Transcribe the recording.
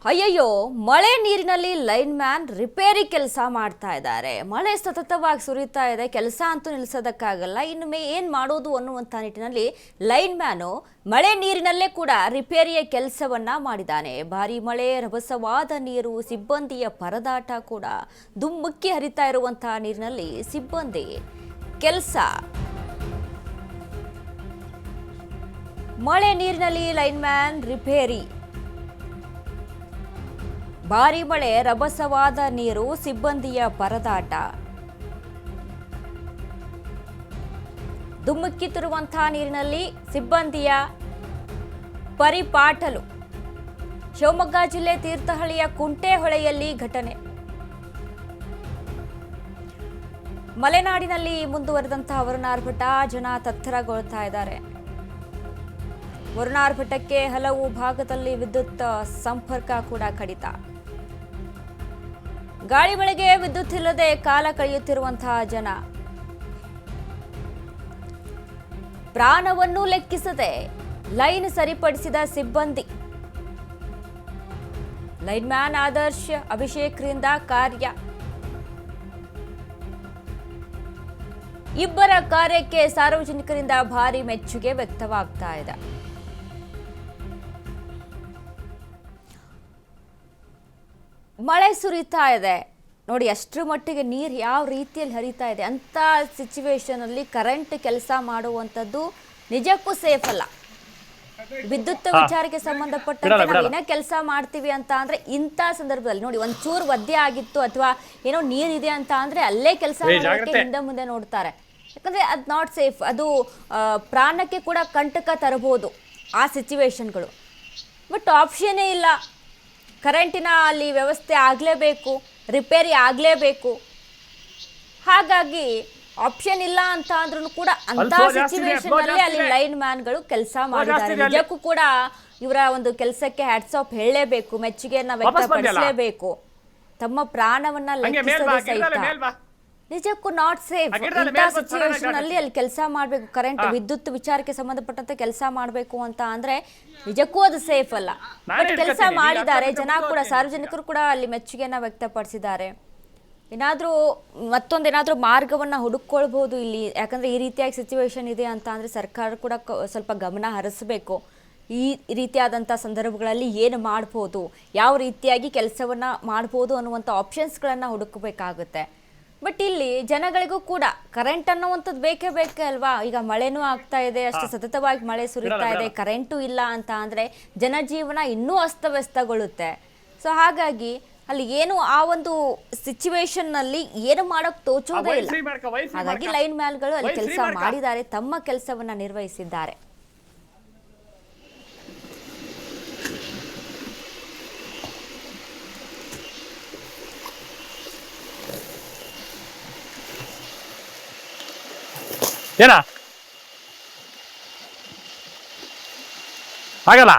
ಅಯ್ಯಯ್ಯೋ, ಮಳೆ ನೀರಿನಲ್ಲಿ ಲೈನ್ ಮ್ಯಾನ್ ರಿಪೇರಿ ಕೆಲಸ ಮಾಡ್ತಾ ಇದ್ದಾರೆ. ಮಳೆ ಸತತವಾಗಿ ಸುರಿತಾ ಇದೆ, ಕೆಲಸ ಅಂತೂ ನಿಲ್ಲಿಸೋದಕ್ಕಾಗಲ್ಲ. ಇನ್ನು ಏನ್ ಮಾಡೋದು ಅನ್ನುವಂಥ ನಿಟ್ಟಿನಲ್ಲಿ ಲೈನ್ ಮ್ಯಾನು ಮಳೆ ನೀರಿನಲ್ಲೇ ಕೂಡ ರಿಪೇರಿಯ ಕೆಲಸವನ್ನ ಮಾಡಿದ್ದಾನೆ. ಭಾರಿ ಮಳೆ, ರಭಸವಾದ ನೀರು, ಸಿಬ್ಬಂದಿಯ ಪರದಾಟ ಕೂಡ. ದುಮ್ಮುಕ್ಕಿ ಹರಿತಾ ಇರುವಂತಹ ನೀರಿನಲ್ಲಿ ಸಿಬ್ಬಂದಿ ಕೆಲಸ. ಮಳೆ ನೀರಿನಲ್ಲಿ ಲೈನ್ ಮ್ಯಾನ್ ರಿಪೇರಿ. ಭಾರಿ ಮಳೆ, ರಭಸವಾದ ನೀರು, ಸಿಬ್ಬಂದಿಯ ಪರದಾಟ. ಧುಮುಕುತ್ತಿರುವಂತಹ ನೀರಿನಲ್ಲಿ ಸಿಬ್ಬಂದಿಯ ಪರಿಪಾಟಲು. ಶಿವಮೊಗ್ಗ ಜಿಲ್ಲೆ ತೀರ್ಥಹಳ್ಳಿಯ ಕುಂಟೆಹೊಳೆಯಲ್ಲಿ ಘಟನೆ. ಮಲೆನಾಡಿನಲ್ಲಿ ಮುಂದುವರೆದಂತಹ ವರುಣಾರ್ಭಟ, ಜನ ತತ್ತರಗೊಳ್ತಾ ಇದ್ದಾರೆ. ವರುಣಾರ್ಭಟಕ್ಕೆ ಹಲವು ಭಾಗದಲ್ಲಿ ವಿದ್ಯುತ್ ಸಂಪರ್ಕ ಕೂಡ ಕಡಿತ. ಗಾಳಿ ಮಳೆಗೆ ವಿದ್ಯುತ್ ಇಲ್ಲದೆ ಕಾಲ ಕಳೆಯುತ್ತಿರುವಂತಹ ಜನ. ಪ್ರಾಣವನ್ನು ಲೆಕ್ಕಿಸದೆ ಲೈನ್ ಸರಿಪಡಿಸಿದ ಸಿಬ್ಬಂದಿ. ಲೈನ್ ಮ್ಯಾನ್ ಆದರ್ಶ್ ಅಭಿಷೇಕ್ರಿಂದ ಕಾರ್ಯ. ಇಬ್ಬರ ಕಾರ್ಯಕ್ಕೆ ಸಾರ್ವಜನಿಕರಿಂದ ಭಾರಿ ಮೆಚ್ಚುಗೆ ವ್ಯಕ್ತವಾಗ್ತಾ ಇದೆ. ಮಳೆ ಸುರಿತಾ ಇದೆ ನೋಡಿ, ಅಷ್ಟರ ಮಟ್ಟಿಗೆ ನೀರು ಯಾವ ರೀತಿಯಲ್ಲಿ ಹರಿತಾ ಇದೆ ಅಂತ ಸಿಚುವೇಶನ್ ಅಲ್ಲಿ ಕರೆಂಟ್ ಕೆಲಸ ಮಾಡುವಂಥದ್ದು ನಿಜಕ್ಕೂ ಸೇಫ್ ಅಲ್ಲ. ವಿದ್ಯುತ್ ವಿಚಾರಕ್ಕೆ ಸಂಬಂಧಪಟ್ಟಂತೆ ನಾವು ಏನೇ ಕೆಲಸ ಮಾಡ್ತೀವಿ ಅಂತ ಅಂದ್ರೆ ಇಂಥ ಸಂದರ್ಭದಲ್ಲಿ ನೋಡಿ, ಒಂಚೂರು ಒದ್ದೆ ಆಗಿತ್ತು ಅಥವಾ ಏನೋ ನೀರಿದೆ ಅಂತ ಅಂದ್ರೆ ಅಲ್ಲೇ ಕೆಲಸ ಮಾಡೋದಕ್ಕೆ ಹಿಂದೆ ಮುಂದೆ ನೋಡ್ತಾರೆ. ಯಾಕಂದ್ರೆ ಅದು ನಾಟ್ ಸೇಫ್, ಅದು ಪ್ರಾಣಕ್ಕೆ ಕೂಡ ಕಂಟಕ ತರಬಹುದು ಆ ಸಿಚುವೇಶನ್ಗಳು. ಬಟ್ ಆಪ್ಷನ್ನೇ ಇಲ್ಲ, ಕರೆಂಟಿನ ಅಲ್ಲಿ ವ್ಯವಸ್ಥೆ ಆಗಲೇಬೇಕು, ರಿಪೇರಿ ಆಗಲೇಬೇಕು. ಹಾಗಾಗಿ ಆಪ್ಷನ್ ಇಲ್ಲ ಅಂತ ಅಂದ್ರೂ ಕೂಡ ಅಂತ ಸಿಚುವೇಶನ್ ಅಲ್ಲಿ ಅಲ್ಲಿ ಲೈನ್ ಮ್ಯಾನ್ಗಳು ಕೆಲಸ ಮಾಡಿದ್ದಾರೆ. ನಿಜಕ್ಕೂ ಕೂಡ ಇವರ ಒಂದು ಕೆಲಸಕ್ಕೆ ಹ್ಯಾಟ್ಸ್ ಆಫ್ ಹೇಳಲೇಬೇಕು, ಮೆಚ್ಚುಗೆಯನ್ನ ವ್ಯಕ್ತಪಡಿಸಲೇಬೇಕು. ತಮ್ಮ ಪ್ರಾಣವನ್ನ ಲೆಕ್ಕಿಸದೆ ಸಹಿತ ನಿಜಕ್ಕೂ ನಾಟ್ ಸೇಫ್. ಇಂಥ ಸಿಚುವೇಶನ್ ಅಲ್ಲಿ ಅಲ್ಲಿ ಕೆಲಸ ಮಾಡಬೇಕು, ಕರೆಂಟ್ ವಿದ್ಯುತ್ ವಿಚಾರಕ್ಕೆ ಸಂಬಂಧಪಟ್ಟಂತೆ ಕೆಲಸ ಮಾಡಬೇಕು ಅಂತ ಅಂದ್ರೆ ನಿಜಕ್ಕೂ ಅದು ಸೇಫ್ ಅಲ್ಲ. ಬಟ್ ಕೆಲಸ ಮಾಡಿದ್ದಾರೆ ಜನ ಕೂಡ, ಸಾರ್ವಜನಿಕರು ಕೂಡ ಅಲ್ಲಿ ಮೆಚ್ಚುಗೆಯನ್ನ ವ್ಯಕ್ತಪಡಿಸಿದ್ದಾರೆ. ಏನಾದ್ರೂ ಮತ್ತೊಂದೇನಾದ್ರೂ ಮಾರ್ಗವನ್ನ ಹುಡುಕೊಳ್ಬಹುದು ಇಲ್ಲಿ. ಯಾಕಂದ್ರೆ ಈ ರೀತಿಯಾಗಿ ಸಿಚುವೇಶನ್ ಇದೆ ಅಂತ ಅಂದ್ರೆ ಸರ್ಕಾರ ಕೂಡ ಸ್ವಲ್ಪ ಗಮನ ಹರಿಸಬೇಕು. ಈ ರೀತಿಯಾದಂಥ ಸಂದರ್ಭಗಳಲ್ಲಿ ಏನು ಮಾಡ್ಬೋದು, ಯಾವ ರೀತಿಯಾಗಿ ಕೆಲಸವನ್ನ ಮಾಡ್ಬೋದು ಅನ್ನುವಂಥ ಆಪ್ಷನ್ಸ್ಗಳನ್ನ ಹುಡುಕಬೇಕಾಗುತ್ತೆ. ಬಟ್ ಇಲ್ಲಿ ಜನಗಳಿಗೂ ಕೂಡ ಕರೆಂಟ್ ಅನ್ನುವಂಥದ್ದು ಬೇಕೇ ಅಲ್ವಾ. ಈಗ ಮಳೆನೂ ಆಗ್ತಾ ಇದೆ, ಅಷ್ಟು ಸತತವಾಗಿ ಮಳೆ ಸುರಿತಾ ಇದೆ, ಕರೆಂಟು ಇಲ್ಲ ಅಂತ ಅಂದ್ರೆ ಜನಜೀವನ ಇನ್ನೂ ಅಸ್ತವ್ಯಸ್ತಗೊಳ್ಳುತ್ತೆ. ಸೊ ಹಾಗಾಗಿ ಅಲ್ಲಿ ಏನು ಆ ಒಂದು ಸಿಚುವೇಶನ್ ನಲ್ಲಿ ಏನು ಮಾಡಕ್ ತೋಚೋದೇ ಇಲ್ಲ. ಹಾಗಾಗಿ ಲೈನ್ ಮ್ಯಾನ್ಗಳು ಅಲ್ಲಿ ಕೆಲಸ ಮಾಡಿದ್ದಾರೆ, ತಮ್ಮ ಕೆಲಸವನ್ನ ನಿರ್ವಹಿಸಿದ್ದಾರೆ. ಏನ ಆಗಲ್ಲ.